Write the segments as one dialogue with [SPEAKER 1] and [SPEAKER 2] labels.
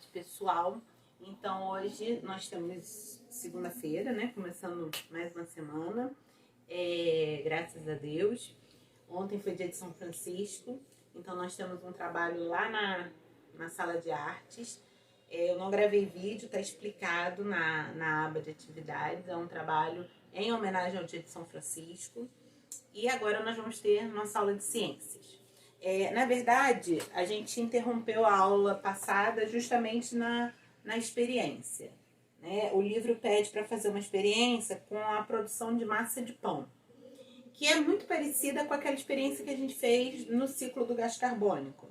[SPEAKER 1] parte pessoal. Então hoje nós temos segunda-feira, né? Começando mais uma semana, graças a Deus. Ontem foi dia de São Francisco, então nós temos um trabalho lá na sala de artes. Eu não gravei vídeo, tá explicado na aba de atividades. É um trabalho em homenagem ao dia de São Francisco. E agora nós vamos ter nossa aula de ciências. Na verdade, a gente interrompeu a aula passada justamente na experiência, né? O livro pede para fazer uma experiência com a produção de massa de pão, que é muito parecida com aquela experiência que a gente fez no ciclo do gás carbônico.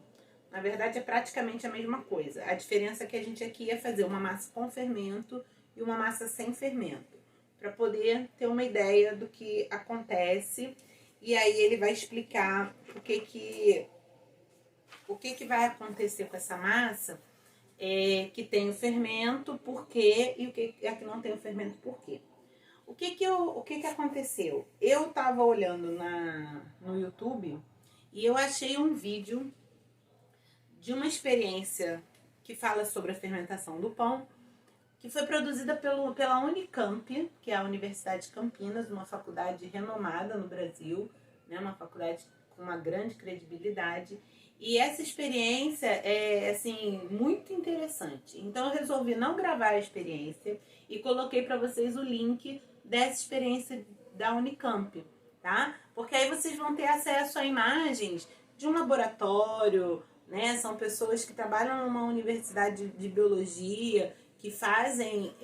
[SPEAKER 1] Na verdade, é praticamente a mesma coisa. A diferença é que a gente aqui ia fazer uma massa com fermento e uma massa sem fermento, para poder ter uma ideia do que acontece. E aí ele vai explicar o que vai acontecer com essa massa que tem o fermento, por quê, e o que é que não tem o fermento, por quê. O que aconteceu? Eu estava olhando no YouTube e eu achei um vídeo de uma experiência que fala sobre a fermentação do pão, que foi produzida pela Unicamp, que é a Universidade de Campinas, uma faculdade renomada no Brasil, né, uma faculdade com uma grande credibilidade. E essa experiência é, assim, muito interessante. Então eu resolvi não gravar a experiência e coloquei para vocês o link dessa experiência da Unicamp, tá? Porque aí vocês vão ter acesso a imagens de um laboratório, né? São pessoas que trabalham numa universidade de biologia, que fazem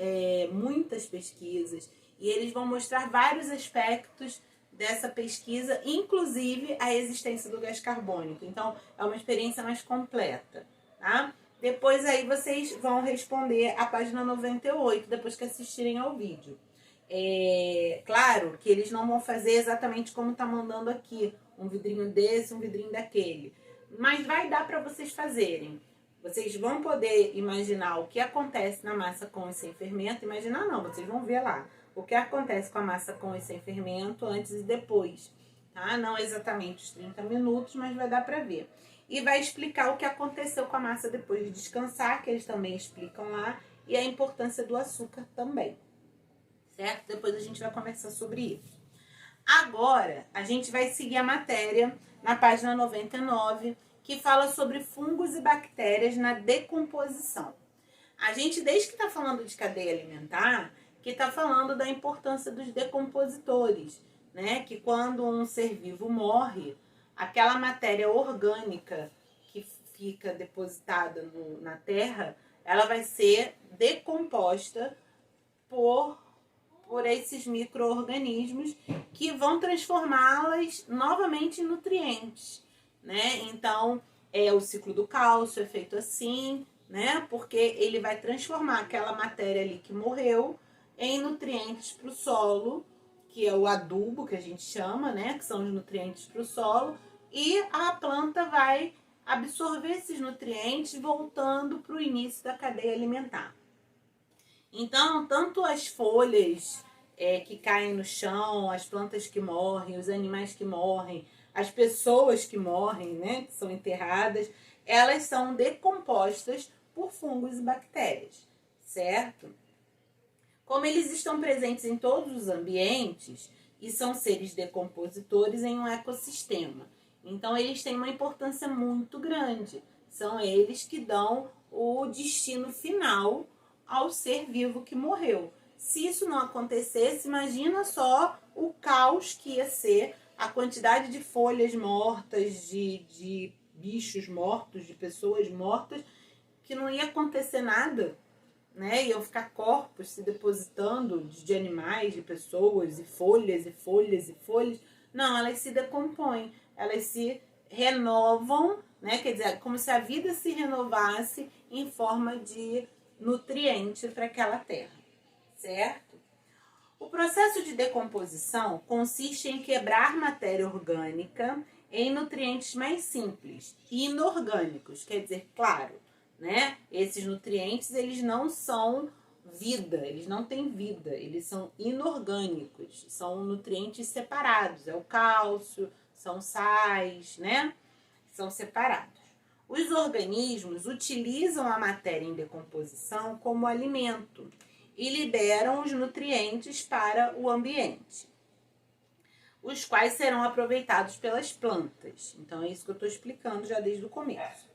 [SPEAKER 1] muitas pesquisas, e eles vão mostrar vários aspectos dessa pesquisa, inclusive a existência do gás carbônico. Então, é uma experiência mais completa, tá? Depois aí vocês vão responder a página 98, depois que assistirem ao vídeo. Claro que eles não vão fazer exatamente como tá mandando aqui, um vidrinho desse, um vidrinho daquele, mas vai dar para vocês fazerem. Vocês vão poder imaginar o que acontece na massa com e sem fermento. Imaginar não, vocês vão ver lá o que acontece com a massa com e sem fermento antes e depois, tá? Não exatamente os 30 minutos, mas vai dar para ver. E vai explicar o que aconteceu com a massa depois de descansar, que eles também explicam lá, e a importância do açúcar também, certo? Depois a gente vai conversar sobre isso. Agora, a gente vai seguir a matéria na página 99, que fala sobre fungos e bactérias na decomposição. A gente, desde que está falando de cadeia alimentar, que está falando da importância dos decompositores, né? Que quando um ser vivo morre, aquela matéria orgânica que fica depositada na terra, ela vai ser decomposta por esses micro-organismos que vão transformá-las novamente em nutrientes, né? Então, o ciclo do cálcio é feito assim, né? Porque ele vai transformar aquela matéria ali que morreu em nutrientes para o solo, que é o adubo que a gente chama, né? Que são os nutrientes para o solo, e a planta vai absorver esses nutrientes voltando para o início da cadeia alimentar. Então, tanto as folhas que caem no chão, as plantas que morrem, os animais que morrem, as pessoas que morrem, né, que são enterradas, elas são decompostas por fungos e bactérias, certo? Como eles estão presentes em todos os ambientes e são seres decompositores em um ecossistema, então eles têm uma importância muito grande. São eles que dão o destino final ao ser vivo que morreu. Se isso não acontecesse, imagina só o caos que ia ser, a quantidade de folhas mortas, de bichos mortos, de pessoas mortas, que não ia acontecer nada, né? Iam ficar corpos se depositando de animais, de pessoas, e folhas, e folhas, e folhas. Não, elas se decompõem, elas se renovam, né? Quer dizer, como se a vida se renovasse em forma de nutriente para aquela terra, certo? O processo de decomposição consiste em quebrar matéria orgânica em nutrientes mais simples e inorgânicos, quer dizer, claro, né? Esses nutrientes, eles não são vida, eles não têm vida, eles são inorgânicos, são nutrientes separados, é o cálcio, são sais, né? São separados. Os organismos utilizam a matéria em decomposição como alimento e liberam os nutrientes para o ambiente, os quais serão aproveitados pelas plantas. Então, é isso que eu estou explicando já desde o começo.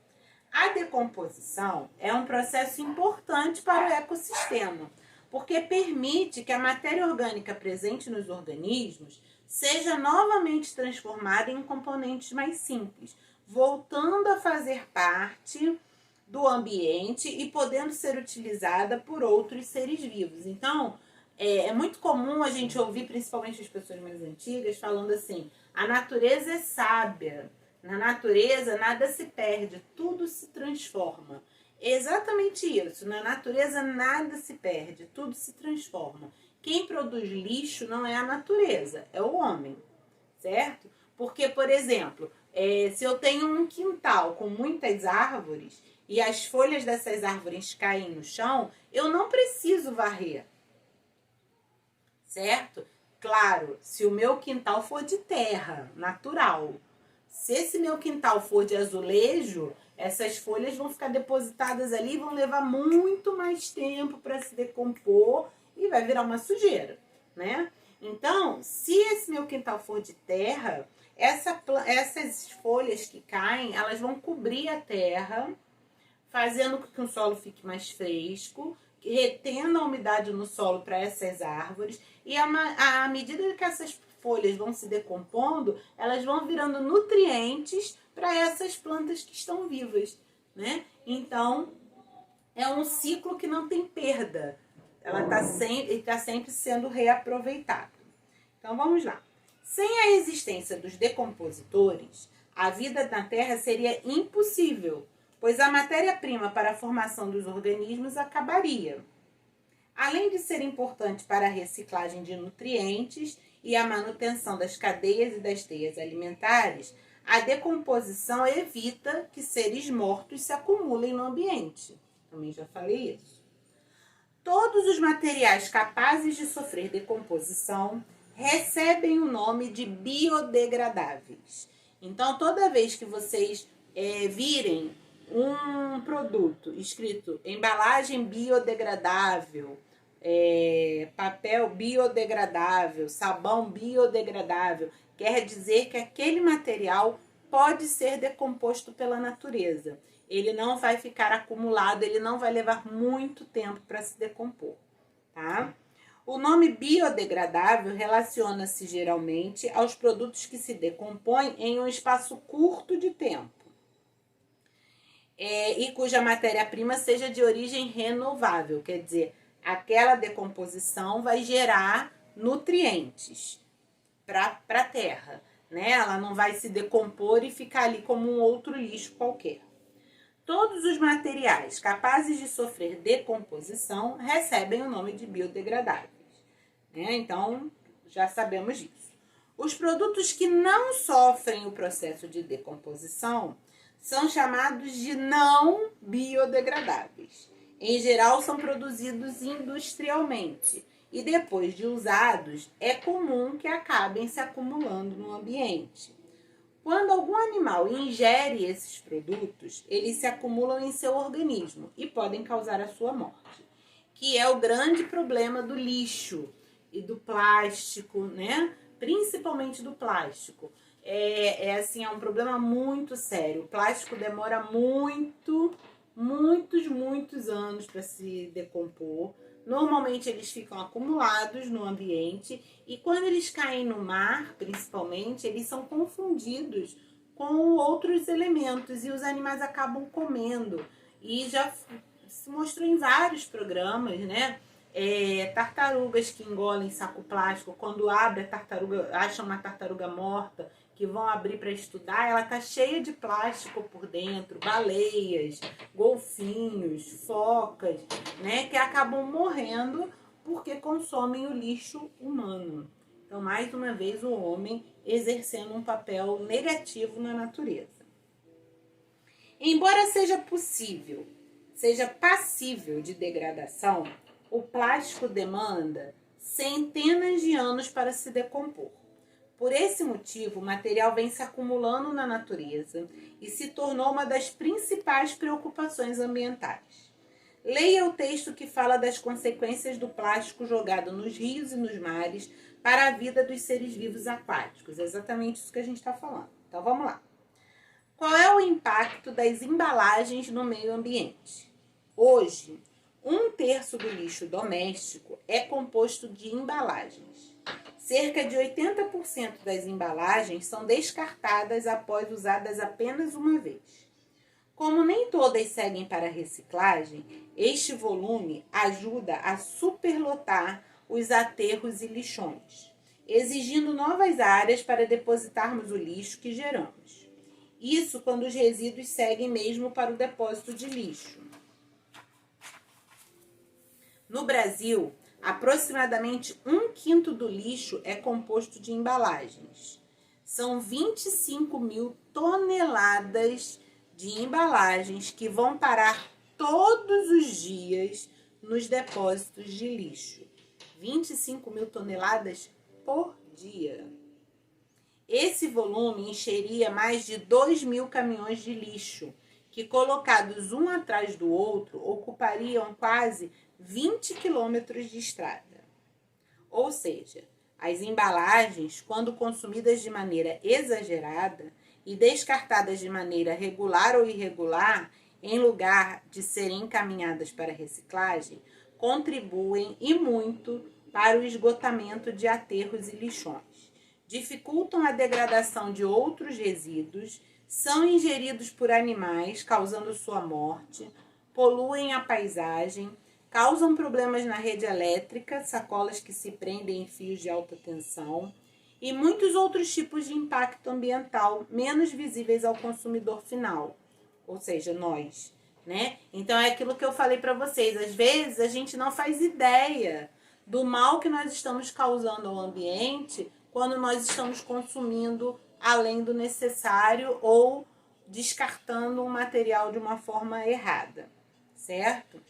[SPEAKER 1] A decomposição é um processo importante para o ecossistema, porque permite que a matéria orgânica presente nos organismos seja novamente transformada em componentes mais simples, voltando a fazer parte do ambiente e podendo ser utilizada por outros seres vivos. Então, é muito comum a gente ouvir, principalmente as pessoas mais antigas, falando assim: a natureza é sábia, na natureza nada se perde, tudo se transforma. É exatamente isso, na natureza nada se perde, tudo se transforma. Quem produz lixo não é a natureza, é o homem, certo? Porque, por exemplo, se eu tenho um quintal com muitas árvores e as folhas dessas árvores caem no chão, eu não preciso varrer, certo? Claro, se o meu quintal for de terra, natural. Se esse meu quintal for de azulejo, essas folhas vão ficar depositadas ali e vão levar muito mais tempo para se decompor e vai virar uma sujeira, né? Então, se esse meu quintal for de terra, essas folhas que caem, elas vão cobrir a terra, fazendo com que o solo fique mais fresco, retendo a umidade no solo para essas árvores, e à medida que essas folhas vão se decompondo, elas vão virando nutrientes para essas plantas que estão vivas, né? Então, é um ciclo que não tem perda. Ela está sempre sendo reaproveitada. Então, vamos lá. Sem a existência dos decompositores, a vida na Terra seria impossível, pois a matéria-prima para a formação dos organismos acabaria. Além de ser importante para a reciclagem de nutrientes e a manutenção das cadeias e das teias alimentares, a decomposição evita que seres mortos se acumulem no ambiente. Também já falei isso. Todos os materiais capazes de sofrer decomposição recebem o nome de biodegradáveis. Então, toda vez que vocês virem um produto escrito embalagem biodegradável, papel biodegradável, sabão biodegradável, quer dizer que aquele material pode ser decomposto pela natureza. Ele não vai ficar acumulado, ele não vai levar muito tempo para se decompor, tá? O nome biodegradável relaciona-se geralmente aos produtos que se decompõem em um espaço curto de tempo e cuja matéria-prima seja de origem renovável, quer dizer, aquela decomposição vai gerar nutrientes para a terra, né? Ela não vai se decompor e ficar ali como um outro lixo qualquer. Todos os materiais capazes de sofrer decomposição recebem o nome de biodegradáveis, né? Então, já sabemos disso. Os produtos que não sofrem o processo de decomposição são chamados de não biodegradáveis. Em geral, são produzidos industrialmente e depois de usados, é comum que acabem se acumulando no ambiente. Quando algum animal ingere esses produtos, eles se acumulam em seu organismo e podem causar a sua morte, que é o grande problema do lixo e do plástico, né? Principalmente do plástico. É um problema muito sério. O plástico demora muitos anos para se decompor. Normalmente eles ficam acumulados no ambiente e quando eles caem no mar, principalmente, eles são confundidos com outros elementos e os animais acabam comendo. E já se mostrou em vários programas, né? Tartarugas que engolem saco plástico, quando abre a tartaruga, acham uma tartaruga morta, que vão abrir para estudar, ela tá cheia de plástico por dentro, baleias, golfinhos, focas, né, que acabam morrendo porque consomem o lixo humano. Então, mais uma vez, o homem exercendo um papel negativo na natureza. Embora seja passível de degradação, o plástico demanda centenas de anos para se decompor. Por esse motivo, o material vem se acumulando na natureza e se tornou uma das principais preocupações ambientais. Leia o texto que fala das consequências do plástico jogado nos rios e nos mares para a vida dos seres vivos aquáticos. É exatamente isso que a gente está falando. Então vamos lá. Qual é o impacto das embalagens no meio ambiente? Hoje, 1/3 do lixo doméstico é composto de embalagens. Cerca de 80% das embalagens são descartadas após usadas apenas uma vez. Como nem todas seguem para a reciclagem, este volume ajuda a superlotar os aterros e lixões, exigindo novas áreas para depositarmos o lixo que geramos. Isso quando os resíduos seguem mesmo para o depósito de lixo. No Brasil, aproximadamente 1/5 do lixo é composto de embalagens. São 25 mil toneladas de embalagens que vão parar todos os dias nos depósitos de lixo. 25 mil toneladas por dia. Esse volume encheria mais de 2.000 caminhões de lixo, que colocados um atrás do outro, ocupariam quase 20 quilômetros de estrada. Ou seja, as embalagens, quando consumidas de maneira exagerada e descartadas de maneira regular ou irregular, em lugar de serem encaminhadas para reciclagem, contribuem e muito para o esgotamento de aterros e lixões, dificultam a degradação de outros resíduos, são ingeridos por animais, causando sua morte, poluem a paisagem, causam problemas na rede elétrica, sacolas que se prendem em fios de alta tensão e muitos outros tipos de impacto ambiental menos visíveis ao consumidor final, ou seja, nós, né? Então é aquilo que eu falei para vocês, às vezes a gente não faz ideia do mal que nós estamos causando ao ambiente quando nós estamos consumindo além do necessário ou descartando um material de uma forma errada, certo?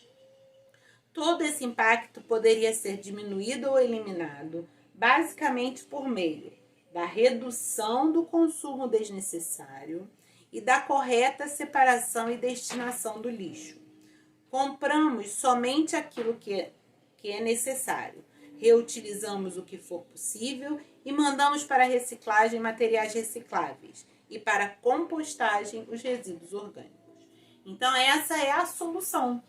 [SPEAKER 1] Todo esse impacto poderia ser diminuído ou eliminado, basicamente por meio da redução do consumo desnecessário e da correta separação e destinação do lixo. Compramos somente aquilo que é necessário, reutilizamos o que for possível e mandamos para reciclagem materiais recicláveis e para compostagem os resíduos orgânicos. Então essa é a solução.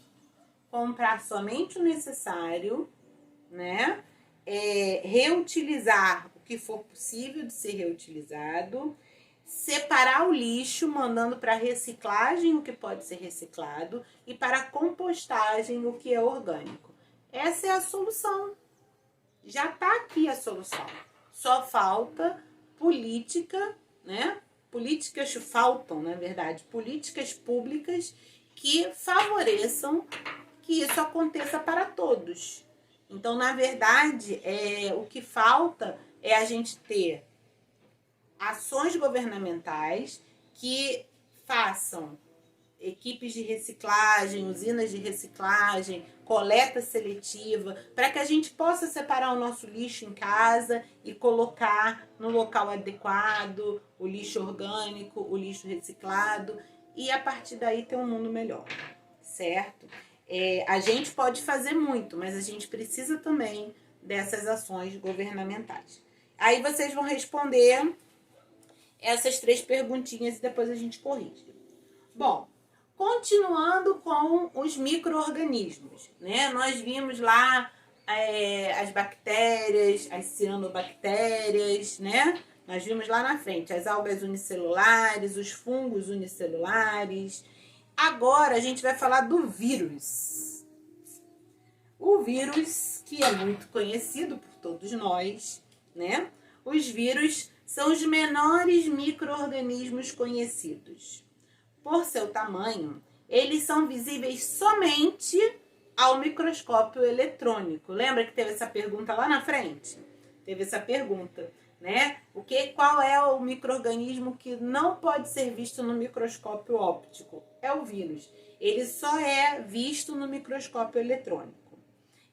[SPEAKER 1] Comprar somente o necessário, né? Reutilizar o que for possível de ser reutilizado, separar o lixo, mandando para reciclagem o que pode ser reciclado e para compostagem o que é orgânico. Essa é a solução. Já está aqui a solução. Só falta política, né? Políticas faltam, na verdade, políticas públicas que favoreçam que isso aconteça para todos. Então, na verdade, o que falta é a gente ter ações governamentais que façam equipes de reciclagem, usinas de reciclagem, coleta seletiva, para que a gente possa separar o nosso lixo em casa e colocar no local adequado, o lixo orgânico, o lixo reciclado, e a partir daí ter um mundo melhor, certo? A gente pode fazer muito, mas a gente precisa também dessas ações governamentais. Aí vocês vão responder essas 3 perguntinhas e depois a gente corrige. Bom, continuando com os micro-organismos, né? Nós vimos lá as bactérias, as cianobactérias, né? Nós vimos lá na frente as algas unicelulares, os fungos unicelulares. Agora a gente vai falar do vírus. O vírus, que é muito conhecido por todos nós, né? Os vírus são os menores micro-organismos conhecidos. Por seu tamanho, eles são visíveis somente ao microscópio eletrônico. Lembra que teve essa pergunta lá na frente? Teve essa pergunta, né? Qual é o micro-organismo que não pode ser visto no microscópio óptico? É o vírus. Ele só é visto no microscópio eletrônico.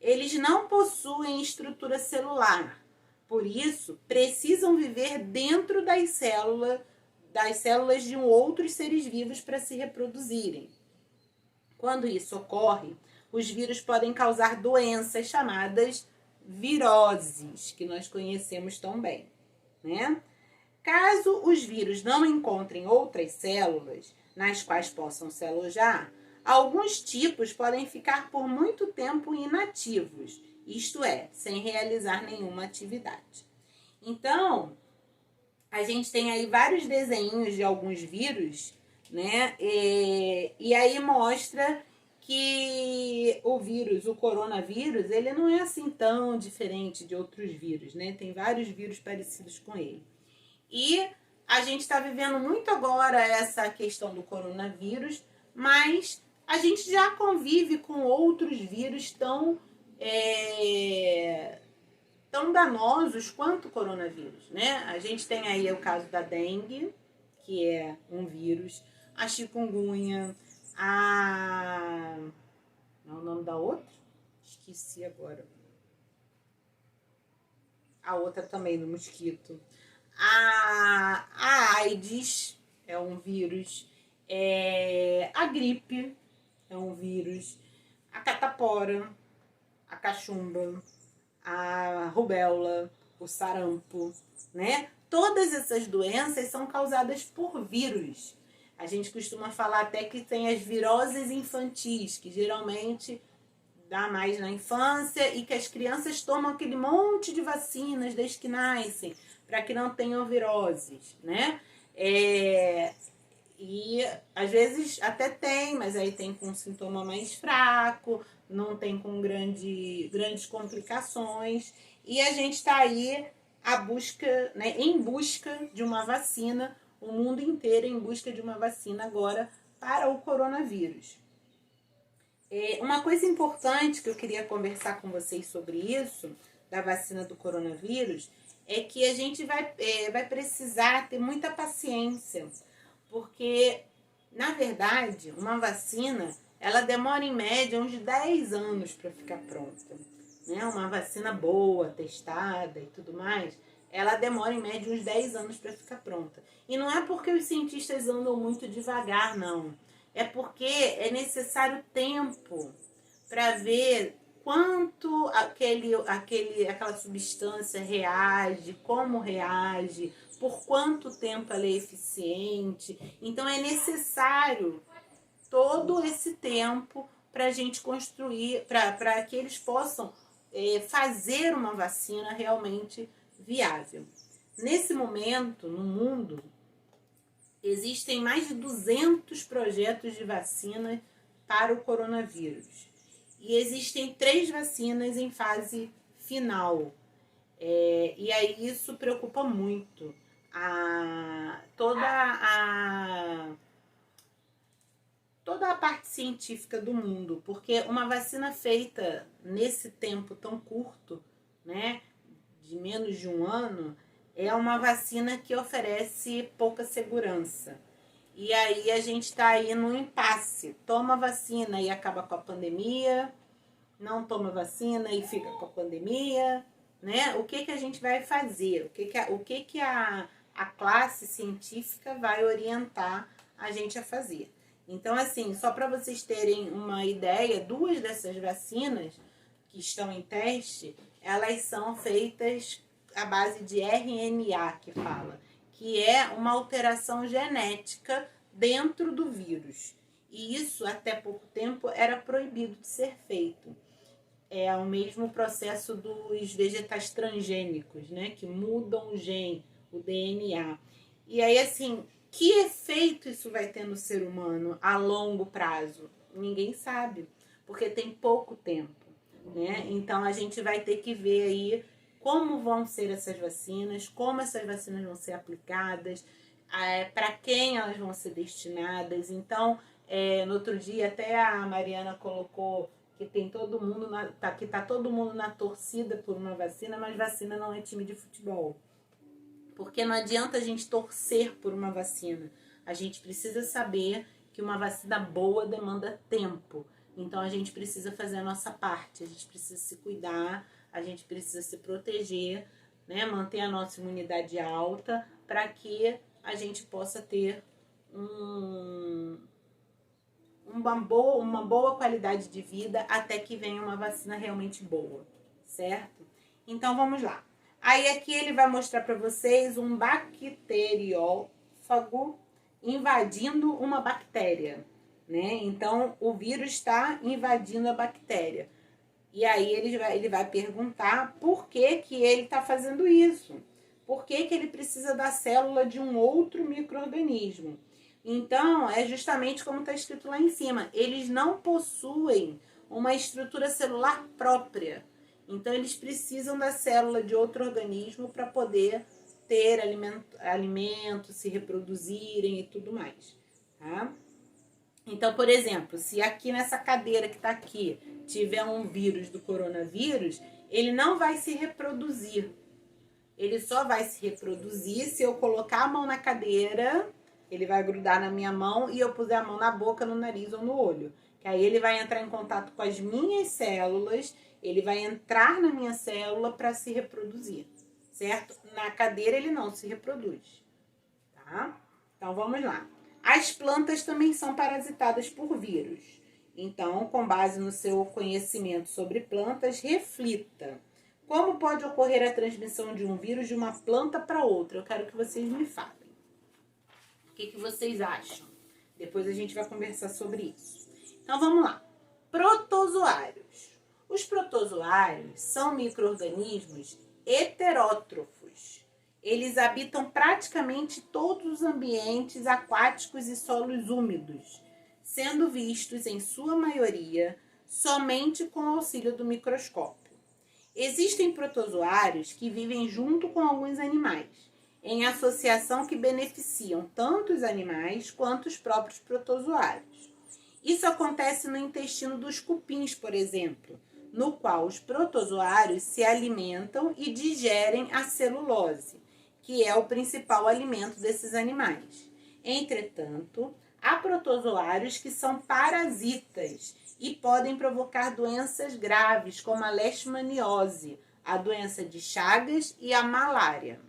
[SPEAKER 1] Eles não possuem estrutura celular. Por isso, precisam precisam viver dentro das células de outros seres vivos para se reproduzirem. Quando isso ocorre, os vírus podem causar doenças chamadas viroses, que nós conhecemos tão bem, né? Caso os vírus não encontrem outras células nas quais possam se alojar, alguns tipos podem ficar por muito tempo inativos, isto é, sem realizar nenhuma atividade. Então, a gente tem aí vários desenhos de alguns vírus, né? E aí mostra que o vírus, o coronavírus, ele não é assim tão diferente de outros vírus, né? Tem vários vírus parecidos com ele. E a gente está vivendo muito agora essa questão do coronavírus, mas a gente já convive com outros vírus tão danosos quanto o coronavírus, né? A gente tem aí o caso da dengue, que é um vírus, a chikungunya, não é o nome da outra? Esqueci agora. A outra também do mosquito. A AIDS é um vírus, a gripe é um vírus, a catapora, a cachumba, a rubéola, o sarampo, né? Todas essas doenças são causadas por vírus. A gente costuma falar até que tem as viroses infantis, que geralmente dá mais na infância e que as crianças tomam aquele monte de vacinas desde que nascem, para que não tenham viroses, né? E às vezes até tem, mas aí tem com um sintoma mais fraco, não tem com grandes complicações. E a gente está aí em busca de uma vacina, o mundo inteiro em busca de uma vacina agora para o coronavírus. Uma coisa importante que eu queria conversar com vocês sobre isso, da vacina do coronavírus, é que a gente vai precisar ter muita paciência, porque, na verdade, uma vacina, ela demora em média uns 10 anos para ficar pronta, né? Uma vacina boa, testada e tudo mais, ela demora em média uns 10 anos para ficar pronta. E não é porque os cientistas andam muito devagar, não. É porque é necessário tempo para ver quanto aquela substância reage, como reage, por quanto tempo ela é eficiente. Então é necessário todo esse tempo para a gente construir, para que eles possam fazer uma vacina realmente viável. Nesse momento, no mundo, existem mais de 200 projetos de vacina para o coronavírus. E existem 3 vacinas em fase final. E aí isso preocupa muito toda a parte científica do mundo, porque uma vacina feita nesse tempo tão curto, né, de menos de um ano, é uma vacina que oferece pouca segurança. E aí a gente está aí num impasse. Toma vacina e acaba com a pandemia, não toma vacina e fica com a pandemia, né? O que a gente vai fazer? O que a classe científica vai orientar a gente a fazer? Então, assim, só para vocês terem uma ideia, 2 dessas vacinas que estão em teste, elas são feitas à base de RNA, que é uma alteração genética dentro do vírus. E isso, até pouco tempo, era proibido de ser feito. É o mesmo processo dos vegetais transgênicos, né? Que mudam o gene, o DNA. E aí, assim, que efeito isso vai ter no ser humano a longo prazo? Ninguém sabe, porque tem pouco tempo, né? Então, a gente vai ter que ver aí como vão ser essas vacinas, como essas vacinas vão ser aplicadas, para quem elas vão ser destinadas. Então, no outro dia até a Mariana colocou que tem todo mundo tá todo mundo na torcida por uma vacina, mas vacina não é time de futebol. Porque não adianta a gente torcer por uma vacina. A gente precisa saber que uma vacina boa demanda tempo. Então a gente precisa fazer a nossa parte, a gente precisa se cuidar, a gente precisa se proteger, né? Manter a nossa imunidade alta para que a gente possa ter uma boa qualidade de vida até que venha uma vacina realmente boa, certo? Então vamos lá. Aí aqui ele vai mostrar para vocês um bacteriófago invadindo uma bactéria, né? Então o vírus está invadindo a bactéria. E aí ele vai perguntar por que que ele está fazendo isso. Por que que ele precisa da célula de um outro micro-organismo? Então, é justamente como está escrito lá em cima. Eles não possuem uma estrutura celular própria. Então, eles precisam da célula de outro organismo para poder ter alimento, se reproduzirem e tudo mais. Tá? Então, por exemplo, se aqui nessa cadeira que está aqui tiver um vírus do coronavírus, ele não vai se reproduzir. Ele só vai se reproduzir se eu colocar a mão na cadeira, ele vai grudar na minha mão e eu puser a mão na boca, no nariz ou no olho. Que aí ele vai entrar em contato com as minhas células, ele vai entrar na minha célula para se reproduzir, certo? Na cadeira ele não se reproduz, tá? Então vamos lá. As plantas também são parasitadas por vírus. Então, com base no seu conhecimento sobre plantas, reflita. Como pode ocorrer a transmissão de um vírus de uma planta para outra? Eu quero que vocês me falem. O que vocês acham? Depois a gente vai conversar sobre isso. Então, vamos lá. Protozoários. Os protozoários são micro-organismos heterótrofos. Eles habitam praticamente todos os ambientes aquáticos e solos úmidos, sendo vistos, em sua maioria, somente com o auxílio do microscópio. Existem protozoários que vivem junto com alguns animais, em associação que beneficiam tanto os animais quanto os próprios protozoários. Isso acontece no intestino dos cupins, por exemplo, no qual os protozoários se alimentam e digerem a celulose, que é o principal alimento desses animais. Entretanto, há protozoários que são parasitas e podem provocar doenças graves, como a leishmaniose, a doença de Chagas e a malária.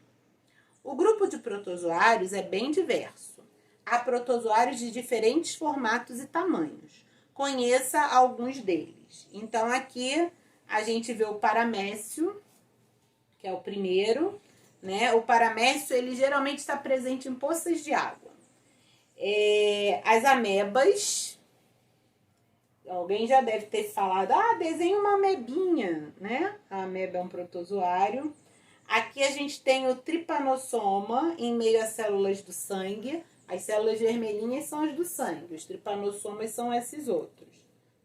[SPEAKER 1] O grupo de protozoários é bem diverso. Há protozoários de diferentes formatos e tamanhos. Conheça alguns deles. Então, aqui a gente vê o paramécio, que é o primeiro, né? O paramécio, ele geralmente está presente em poças de água. As amebas, alguém já deve ter falado, desenha uma amebinha, né? A ameba é um protozoário. Aqui a gente tem o tripanossoma em meio às células do sangue. As células vermelhinhas são as do sangue, os tripanossomas são esses outros,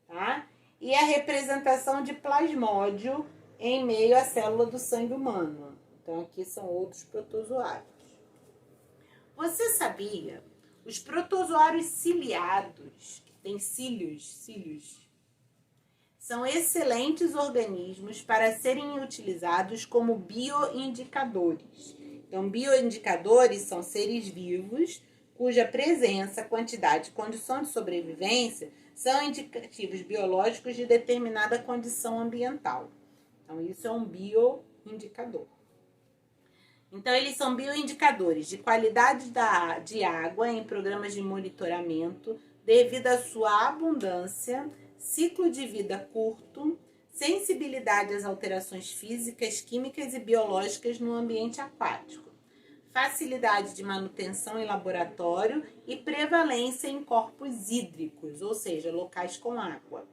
[SPEAKER 1] tá? E a representação de plasmódio em meio à célula do sangue humano. Então aqui são outros protozoários. Você sabia? Os protozoários ciliados, que têm cílios, são excelentes organismos para serem utilizados como bioindicadores. Então, bioindicadores são seres vivos cuja presença, quantidade e condição de sobrevivência são indicativos biológicos de determinada condição ambiental. Então, isso é um bioindicador. Então, eles são bioindicadores de qualidade de água em programas de monitoramento devido à sua abundância, ciclo de vida curto, sensibilidade às alterações físicas, químicas e biológicas no ambiente aquático, facilidade de manutenção em laboratório e prevalência em corpos hídricos, ou seja, locais com água.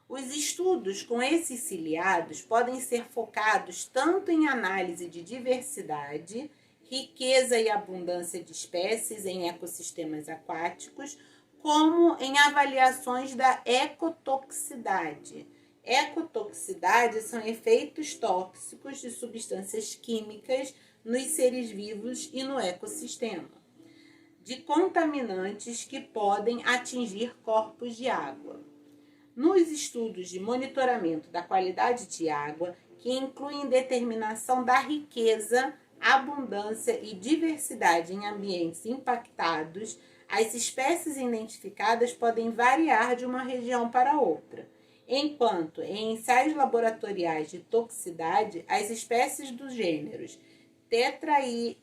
[SPEAKER 1] Os estudos com esses ciliados podem ser focados tanto em análise de diversidade, riqueza e abundância de espécies em ecossistemas aquáticos, como em avaliações da ecotoxicidade. Ecotoxicidade são efeitos tóxicos de substâncias químicas nos seres vivos e no ecossistema, de contaminantes que podem atingir corpos de água. Nos estudos de monitoramento da qualidade de água, que incluem determinação da riqueza, abundância e diversidade em ambientes impactados, as espécies identificadas podem variar de uma região para outra. Enquanto em ensaios laboratoriais de toxicidade, as espécies dos gêneros Tetraimena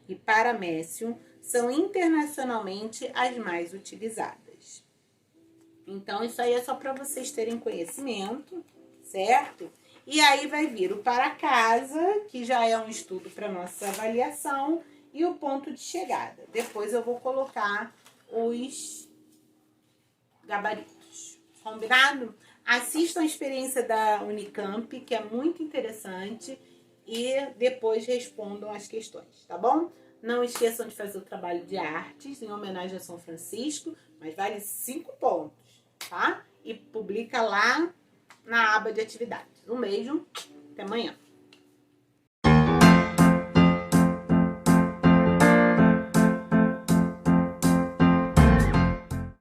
[SPEAKER 1] e Paramecium são internacionalmente as mais utilizadas. Então, isso aí é só para vocês terem conhecimento, certo? E aí vai vir o para casa, que já é um estudo para nossa avaliação, e o ponto de chegada. Depois eu vou colocar os gabaritos. Combinado? Assistam a experiência da Unicamp, que é muito interessante, e depois respondam as questões, tá bom? Não esqueçam de fazer o trabalho de artes em homenagem a São Francisco, mas vale 5 pontos, tá? E publica lá na aba de atividades. Um beijo, até amanhã.